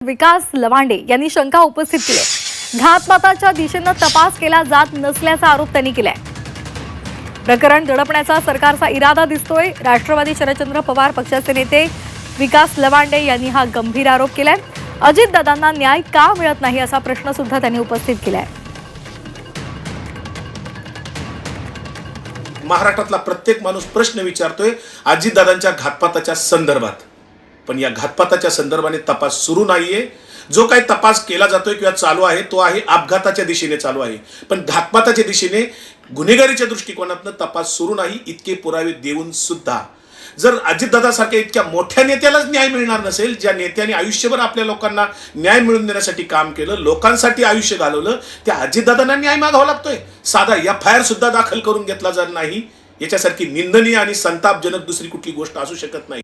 विकास लवांडे यांनी शंका उपस्थित केली आहे। घातपाताच्या दिशेने तपास केला जात नसल्याचा आरोप त्यांनी केलाय। प्रकरण दडपण्याचा सरकारचा इरादा दिसतोय। राष्ट्रवादी शरदचंद्र पवार पक्षाचे नेते विकास लवांडे यांनी हा गंभीर आरोप केलाय। अजितदादांना न्याय का मिळत नाही असा प्रश्न सुद्धा त्यांनी उपस्थित केलाय। महाराष्ट्रातला प्रत्येक माणूस प्रश्न विचारतोय अजितदादांच्या घातपाताच्या संदर्भात, पण या घातपाताच्या संदर्भाने तपास सुरू नाहीये। जो काही तपास केला जातोय किंवा चालू आहे तो आहे अपघाताच्या दिशेने चालू आहे, पण घातपाताच्या दिशेने गुन्हेगारीच्या दृष्टिकोनातून तपास सुरू नाही। इतके पुरावे देऊन सुद्धा जर अजितदादासारख्या इतक्या मोठ्या नेत्यालाच न्याय मिळणार नसेल, ज्या नेत्याने आयुष्यभर आपल्या लोकांना न्याय मिळवून देण्यासाठी काम केलं, लोकांसाठी आयुष्य घालवलं, त्या अजितदादांना न्याय मागावा लागतोय। साधा FIR सुद्धा दाखल करून घेतला जात नाही। याच्यासारखी निंदनीय आणि संतापजनक दुसरी कुठली गोष्ट असू शकत नाही।